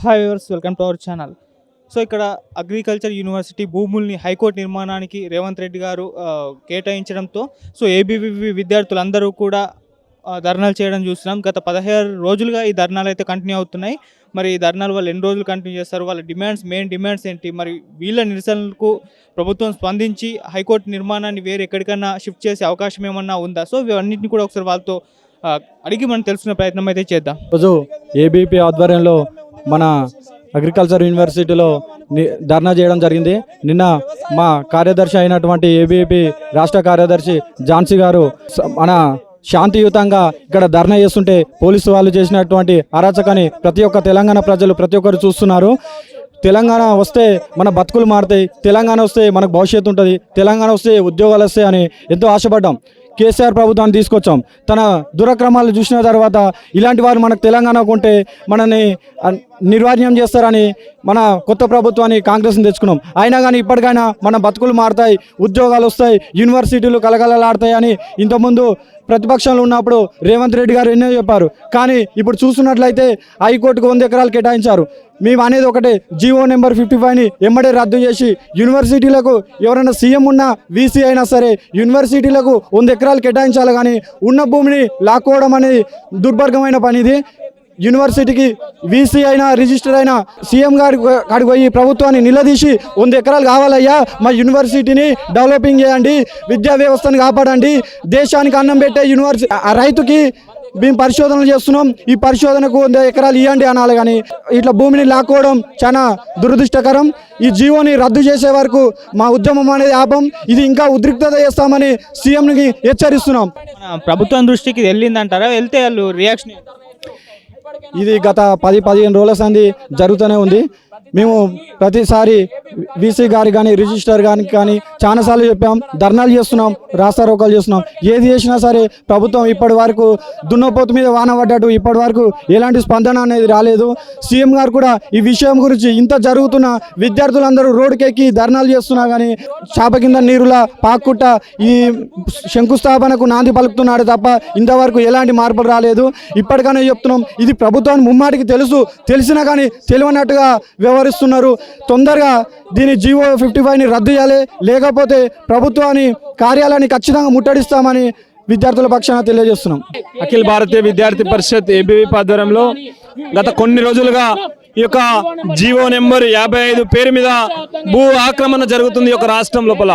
Hi viewers, welcome to our channel. So ఇక్కడ agriculture university భూముల్ని high court నిర్మాణానికి రేవంత్ రెడ్డి గారు కేటాయించడంతో సో ఏబీవీపీ విద్యార్థులందరూ కూడా ధర్నాలు చేయడం చూస్తున్నాం. గత 16 రోజులుగా ఈ ధర్నాలు అయితే కంటిన్యూ అవుతున్నాయి. మరి ఈ ధర్నాలు వాళ్ళు ఎన్ని రోజులు కంటిన్యూ చేస్తారు, వాళ్ళ మెయిన్ డిమాండ్స్ ఏంటి, మరి వీళ్ళ నిరసనలకు ప్రభుత్వం స్పందించి హైకోర్టు నిర్మాణాన్ని వేరే ఎక్కడికైనా షిఫ్ట్ చేసే అవకాశం ఏమన్నా ఉందా? సో ఇవన్నింటినీ కూడా ఒకసారి వాళ్ళతో అడిగి మనం తెలుసుకునే ప్రయత్నం అయితే చేద్దాం. రోజు ఏబీపీ ఆధ్వర్యంలో మన అగ్రికల్చర్ యూనివర్సిటీలో ధర్నా చేయడం జరిగింది. నిన్న మా కార్యదర్శి అయినటువంటి ఏబీపీ రాష్ట్ర కార్యదర్శి ఝాన్సీ గారు మన శాంతియుతంగా ఇక్కడ ధర్నా చేస్తుంటే పోలీసు వాళ్ళు చేసినటువంటి అరాచకాన్ని ప్రతి ఒక్క తెలంగాణ ప్రజలు ప్రతి ఒక్కరు చూస్తున్నారు. తెలంగాణ వస్తే మన బతుకులు మారుతాయి, తెలంగాణ వస్తే మనకు భవిష్యత్తు ఉంటుంది, తెలంగాణ వస్తే ఉద్యోగాలు వస్తాయి అని ఎంతో ఆశపడ్డాం. కేసీఆర్ ప్రభుత్వాన్ని తీసుకొచ్చాం. తన దురక్రమాలు చూసిన తర్వాత ఇలాంటి వారు మనకు తెలంగాణకు ఉంటే మనని నిర్వాహ్యం చేస్తారని మన కొత్త ప్రభుత్వాన్ని కాంగ్రెస్ని తెచ్చుకున్నాం. అయినా కానీ ఇప్పటికైనా మన బతుకులు మారుతాయి, ఉద్యోగాలు వస్తాయి, యూనివర్సిటీలు కలకలలాడతాయి అని ఇంతకుముందు ప్రతిపక్షంలో ఉన్నప్పుడు రేవంత్ రెడ్డి గారు ఎన్నో చెప్పారు. కానీ ఇప్పుడు చూస్తున్నట్లయితే హైకోర్టుకు 100 ఎకరాలు కేటాయించారు. మేము అనేది ఒకటే, జీవో నెంబర్ 55ని ఎమ్మడే రద్దు చేసి యూనివర్సిటీలకు ఎవరైనా సీఎం ఉన్నా వీసీ అయినా సరే యూనివర్సిటీలకు 100 ఎకరాలు కేటాయించాలి. కానీ ఉన్న భూమిని లాక్కోవడం అనేది దుర్భర్గమైన పని. ఇది యూనివర్సిటీకి వీసీ అయినా రిజిస్టర్ అయినా సీఎం కాడికి పోయి ప్రభుత్వాన్ని నిలదీసి 100 ఎకరాలు కావాలయ్యా, మా యూనివర్సిటీని డెవలపింగ్ చేయండి, విద్యా వ్యవస్థను కాపాడండి, దేశానికి అన్నం పెట్టే యూనివర్సిటీ రైతుకి మేము పరిశోధనలు చేస్తున్నాం, ఈ పరిశోధనకు 100 ఎకరాలు ఇవ్వండి అనాలి. కానీ ఇట్లా భూమిని లాక్కోవడం చాలా దురదృష్టకరం. ఈ జీవోని రద్దు చేసే వరకు మా ఉద్యమం అనేది ఆపం. ఇది ఇంకా ఉద్రిక్తత చేస్తామని సీఎంకి హెచ్చరిస్తున్నాం. ప్రభుత్వం దృష్టికి వెళ్ళిందంటారా? వెళ్తే వాళ్ళు రియాక్షన్ ఇది గత 10-15 రోజుల సంది జరుగుతూనే ఉంది. మేము ప్రతిసారి వీసీ గారి కానీ రిజిస్టర్ గారికి కానీ చాలాసార్లు చెప్పాం, ధర్నాలు చేస్తున్నాం, రాస్తారోకాలు చేస్తున్నాం. ఏది చేసినా సరే ప్రభుత్వం ఇప్పటి వరకు దున్నపోతు మీద వాన పడ్డట్టు ఇప్పటి వరకు ఎలాంటి స్పందన అనేది రాలేదు. సీఎం గారు కూడా ఈ విషయం గురించి ఇంత జరుగుతున్న విద్యార్థులందరూ రోడ్డుకెక్కి ధర్నాలు చేస్తున్నా కానీ చాప కింద నీరులా పాక్కుంట ఈ శంకుస్థాపనకు నాంది పలుకుతున్నాడు తప్ప ఇంతవరకు ఎలాంటి మార్పులు రాలేదు. ఇప్పటికైనా చెప్తున్నాం, ఇది ప్రభుత్వానికి ముమ్మాటికి తెలిసినా కానీ తెలియనట్టుగా వ్యవహరిస్తున్నారు. తొందరగా దీని జీవో 55ని రద్దు చేయాలి, లేకపోతే ప్రభుత్వాన్ని కార్యాలయాన్ని ఖచ్చితంగా ముట్టడిస్తామని విద్యార్థుల పక్షాన తెలియజేస్తున్నాం. అఖిల భారతీయ విద్యార్థి పరిషత్ ఏబీవీపీ ఆధ్వర్యంలో గత కొన్ని రోజులుగా ఈ యొక్క జీవో నెంబర్ 55 పేరు మీద భూ ఆక్రమణ జరుగుతుంది. ఒక రాష్ట్రం లోపల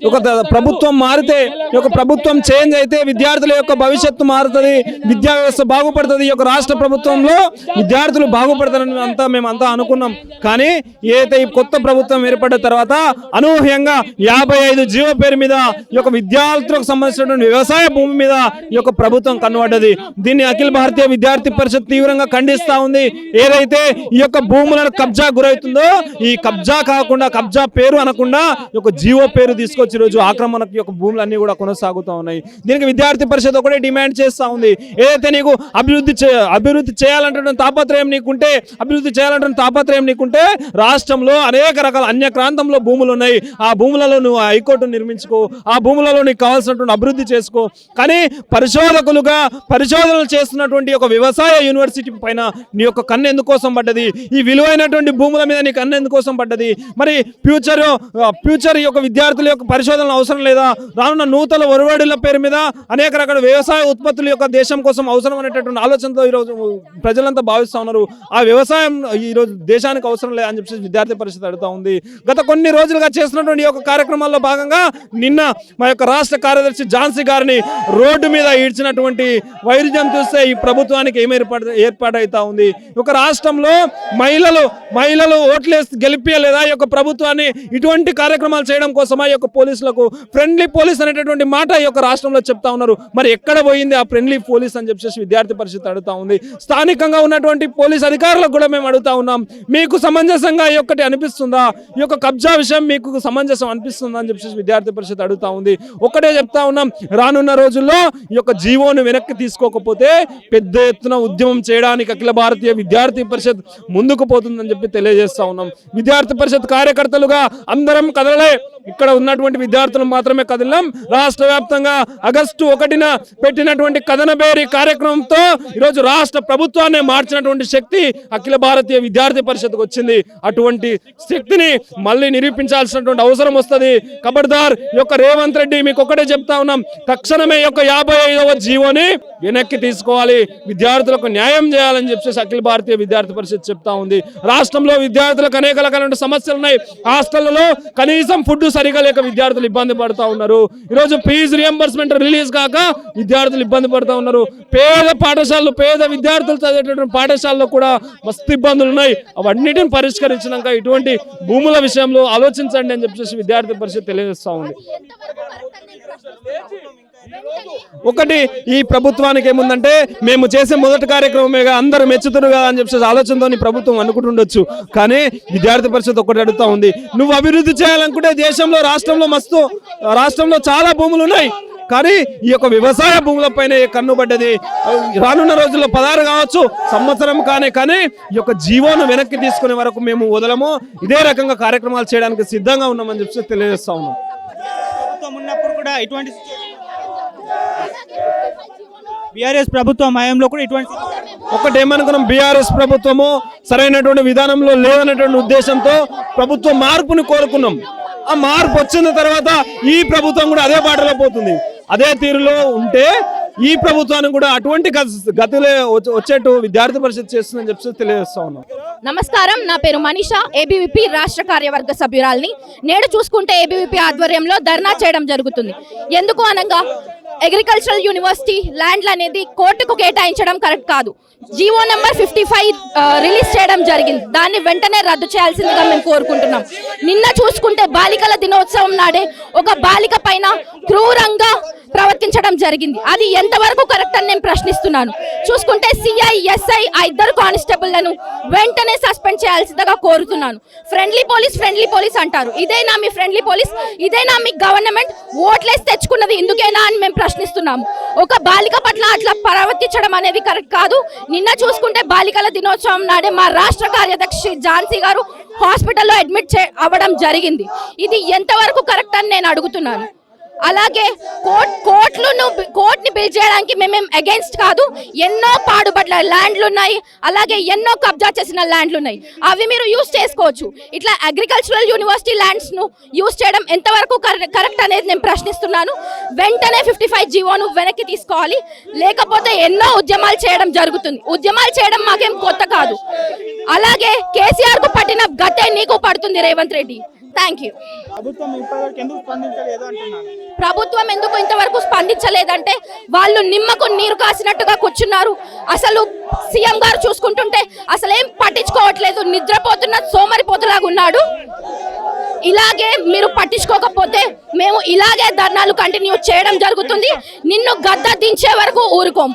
ఒక ప్రభుత్వం మారితే, ఒక ప్రభుత్వం చేంజ్ అయితే విద్యార్థుల యొక్క భవిష్యత్తు మారుతుంది, విద్యా వ్యవస్థ బాగుపడుతుంది. ఈ యొక్క రాష్ట్ర ప్రభుత్వంలో విద్యార్థులు బాగుపడతారని మేమంతా అనుకున్నాం. కానీ ఏదైతే ఈ కొత్త ప్రభుత్వం ఏర్పడిన తర్వాత అనూహ్యంగా 55 జీవో పేరు మీద ఈ యొక్క విద్యార్థులకు సంబంధించినటువంటి వ్యవసాయ భూమి మీద ఈ యొక్క ప్రభుత్వం కన్నుపడ్డది. దీన్ని అఖిల భారతీయ విద్యార్థి పరిషత్ తీవ్రంగా ఖండిస్తా ఉంది. ఏదైతే ఈ యొక్క భూములను కబ్జా గురవుతుందో, ఈ కబ్జా కాకుండా కబ్జా పేరు అనకుండా ఈ యొక్క జీవో పేరు తీసుకొచ్చి రోజు ఆక్రమణకు యొక్క భూములన్నీ కూడా కొనసాగుతూ ఉన్నాయి. దీనికి విద్యార్థి పరిషత్ ఒకటే డిమాండ్ చేస్తూ ఉంది. ఏదైతే నీకు అభివృద్ధి చేయాలంటే తాపత్రయం నీకుంటే రాష్ట్రంలో అనేక రకాల అన్యక్రాంతంలో భూములు ఉన్నాయి. ఆ భూములలో నువ్వు హైకోర్టు నిర్మించుకో, ఆ భూములలో నీకు కావాల్సినటువంటి అభివృద్ధి చేసుకో. కానీ పరిశోధనలు చేస్తున్నటువంటి ఒక వ్యవసాయ యూనివర్సిటీ పైన నీ యొక్క కన్ను ఎందుకోసం పడ్డది? ఈ విలువైనటువంటి భూముల మీద నీకు కన్ను ఎందుకోసం పడ్డది? మరి ఫ్యూచర్ యొక్క విద్యార్థుల యొక్క పరిశోధనలు అవసరం లేదా? రానున్న నూతన ఒరవడిల పేరు మీద అనేక రకాల వ్యవసాయ ఉత్పత్తుల యొక్క దేశం కోసం అవసరం అనేటటువంటి ఆలోచనతో ఈరోజు ప్రజలంతా భావిస్తూ ఉన్నారు. ఆ వ్యవసాయం ఈరోజు దేశానికి అవసరం లేదా అని చెప్పి విద్యార్థి పరిషత్ అడుగుతా ఉంది. గత కొన్ని రోజులుగా చేస్తున్నటువంటి యొక్క కార్యక్రమాల్లో భాగంగా నిన్న మా యొక్క రాష్ట్ర కార్యదర్శి ఝాన్సీ గారిని రోడ్డు మీద ఈడ్చినటువంటి వైరుధ్యం చూస్తే ఈ ప్రభుత్వానికి ఏమి ఏర్పాటవుతా ఉంది. ఒక రాష్ట్రంలో మహిళలు ఓట్లేసి గెలిపియలేదా ఈ యొక్క ప్రభుత్వాన్ని? ఇటువంటి కార్యక్రమాలు చేయడం కోసమా ఈ యొక్క పోలీసులకు ఫ్రెండ్లీ పోలీస్ అనేటటువంటి మాట ఈ యొక్క రాష్ట్రంలో చెప్తా ఉన్నారు. మరి ఎక్కడ పోయింది ఆ ఫ్రెండ్లీ పోలీస్ అని చెప్పేసి విద్యార్థి పరిషత్ అడుగుతా ఉంది. స్థానికంగా ఉన్నటువంటి పోలీస్ అధికారులకు కూడా మేము అడుగుతా ఉన్నాం, మీకు సమంజసంగా ఈ ఒక్కటి అనిపిస్తుందా? ఈ యొక్క కబ్జా విషయం మీకు సమంజసం అనిపిస్తుందా అని చెప్పేసి విద్యార్థి పరిషత్ అడుగుతా ఉంది. ఒకటే చెప్తా ఉన్నాం, రానున్న రోజుల్లో ఈ యొక్క జీవోను వెనక్కి తీసుకోకపోతే పెద్ద ఎత్తున ఉద్యమం చేయడానికి అఖిల భారతీయ విద్యార్థి పరిషత్ ముందుకు పోతుందని చెప్పి తెలియజేస్తా ఉన్నాం. విద్యార్థి పరిషత్ కార్యకర్తలుగా అందరం కదలలే ఇక్కడ ఉన్నటువంటి విద్యార్థులు మాత్రమే కదిలాం. రాష్ట్ర వ్యాప్తంగా ఆగస్టు 1న పెట్టినటువంటి కథనబేరి కార్యక్రమంతో ఈరోజు రాష్ట్ర ప్రభుత్వాన్ని మార్చినటువంటి శక్తి అఖిల భారతీయ విద్యార్థి పరిషత్కు వచ్చింది. అటువంటి శక్తిని మళ్ళీ నిరూపించాల్సినటువంటి అవసరం వస్తుంది. ఖబర్దార్ ఈ యొక్క రేవంత్ రెడ్డి మీకు ఒకటే చెప్తా ఉన్నాం, తక్షణమే ఈ యొక్క 55వ జీవోని వెనక్కి తీసుకోవాలి, విద్యార్థులకు న్యాయం చేయాలని చెప్పేసి అఖిల భారతీయ విద్యార్థి పరిషత్ చెప్తా ఉంది. రాష్ట్రంలో విద్యార్థులకు అనేక రకాల సమస్యలు ఉన్నాయి. హాస్టళ్లలో కనీసం ఫుడ్ సరిగా లేక విద్యార్థులు ఇబ్బంది పడుతూ ఉన్నారు. ఈరోజు ఫీజు రియంబర్స్మెంట్ రిలీజ్ కాక విద్యార్థులు ఇబ్బంది పడుతూ ఉన్నారు. పేద పాఠశాలలు, పేద విద్యార్థులు చదివేటటువంటి పాఠశాలలో కూడా మస్తు ఇబ్బందులు ఉన్నాయి. అవన్నిటిని పరిష్కరించినాక ఇటువంటి భూముల విషయంలో ఆలోచించండి అని చెప్పేసి విద్యార్థి పరిషత్ తెలియజేస్తా ఉంది. ఒకటి, ఈ ప్రభుత్వానికి ఏముందంటే మేము చేసే మొదటి కార్యక్రమమేగా అందరూ మెచ్చుతున్నారు కదా అని చెప్పేసి ఆలోచనతో ప్రభుత్వం అనుకుంటుండొచ్చు. కానీ విద్యార్థి పరిషత్ ఒకటి అడుగుతా ఉంది, నువ్వు అభివృద్ధి చేయాలనుకుంటే దేశంలో రాష్ట్రంలో చాలా భూములు ఉన్నాయి, కానీ ఈ యొక్క వ్యవసాయ భూములపైన కన్నుబడ్డది. రానున్న రోజుల్లో 16 కావచ్చు, సంవత్సరం కానీ ఈ యొక్క జీవోను వెనక్కి తీసుకునే వరకు మేము వదలము. ఇదే రకంగా కార్యక్రమాలు చేయడానికి సిద్ధంగా ఉన్నామని చెప్పి తెలియజేస్తా ఉన్నాం. ఉన్నప్పుడు కూడా ఇటువంటి బీఆర్ఎస్ ప్రభుత్వం హయాంలో కూడా ఇటువంటి ఒకటేమనుకున్నాం, బీఆర్ఎస్ ప్రభుత్వము సరైనటువంటి విధానంలో లేదనేటువంటి ఉద్దేశంతో ప్రభుత్వం మార్పుని కోరుకున్నాం. ఆ మార్పు వచ్చిన తర్వాత ఈ ప్రభుత్వం కూడా అదే బాటలో పోతుంది. అదే తీరులో ఉంటే ఈ ప్రభుత్వానికి కూడా అటువంటి గతులే వచ్చేట్టు విద్యార్థి పరిషత్ చేస్తుందని చెప్పి తెలియజేస్తా ఉన్నాం. నమస్కారం, నా పేరు మనీషా, ఏబీవీపీ రాష్ట్ర కార్యవర్గ సభ్యురాల్ని. నేడు చూసుకుంటే ఏబీవీపీ ఆధ్వర్యంలో ధర్నా చేయడం జరుగుతుంది. ఎందుకు అనగా అగ్రికల్చరల్ యూనివర్సిటీ ల్యాండ్లు అనేది కోర్టుకు కేటాయించడం కరెక్ట్ కాదు. జీవో నెంబర్ 55 రిలీజ్ చేయడం జరిగింది. దాన్ని వెంటనే రద్దు చేయాల్సిందిగా మేము కోరుకుంటున్నాం. నిన్న చూసుకుంటే బాలికల దినోత్సవం నాడే ఒక బాలిక పైన క్రూరంగా ప్రవర్తించడం జరిగింది. అది ఎంతవరకు కరెక్ట్ అని నేను ప్రశ్నిస్తున్నాను. చూసుకుంటే సిఐ, ఎస్ఐ ఇద్దరు కానిస్టేబుల్లను వెంటనే సస్పెండ్ చేయాల్సిందిగా కోరుతున్నాను. ఫ్రెండ్లీ పోలీస్ అంటారు. ఇదేనా మీ ఫ్రెండ్లీ పోలీస్? ఇదేనా మీ గవర్నమెంట్? ఓట్లేసి తెచ్చుకున్నది ఇందుకేనా అని మేము ప్రశ్నిస్తున్నాము. ఒక బాలిక పట్ల అట్లా ప్రవర్తించడం అనేది కరెక్ట్ కాదు. నిన్న చూసుకుంటే బాలికల దినోత్సవం నాడే మా రాష్ట్ర కార్యదర్శి ఝాన్సీ గారు హాస్పిటల్లో అడ్మిట్ అవ్వడం జరిగింది. ఇది ఎంతవరకు కరెక్ట్ అని నేను అడుగుతున్నాను. అలాగే కోర్టుని బిల్ చేయడానికి మేమేం అగైన్స్ట్ కాదు. ఎన్నో పాడుబడ్ల ల్యాండ్లు ఉన్నాయి, అలాగే ఎన్నో కబ్జా చేసిన ల్యాండ్లు ఉన్నాయి. అవి మీరు యూజ్ చేసుకోవచ్చు. ఇట్లా అగ్రికల్చరల్ యూనివర్సిటీ ల్యాండ్స్ ను యూజ్ చేయడం ఎంతవరకు కరెక్ట్ అనేది నేను ప్రశ్నిస్తున్నాను. వెంటనే 55 జీవోను వెనక్కి తీసుకోవాలి, లేకపోతే ఎన్నో ఉద్యమాలు చేయడం జరుగుతుంది. ఉద్యమాలు చేయడం మాకేం కొత్త కాదు. అలాగే కేసీఆర్ కు పట్టిన గతే నీకు పడుతుంది రేవంత్ రెడ్డి. Thank you. ప్రభుత్వం ఎందుకు ఇంతవరకు స్పందించలేదంటే వాళ్ళు నిమ్మకు నీరు కాసినట్టుగా కూర్చున్నారు. అసలు సీఎం గారు చూసుకుంటుంటే అసలేం పట్టించుకోవట్లేదు, నిద్రపోతున్న సోమరిపోతులాగా ఉన్నాడు. ఇలాగే మీరు పట్టించుకోకపోతే మేము ఇలాగే ధర్నాలు కంటిన్యూ చేయడం జరుగుతుంది. నిన్ను గద్ద దించే వరకు ఊరుకోం.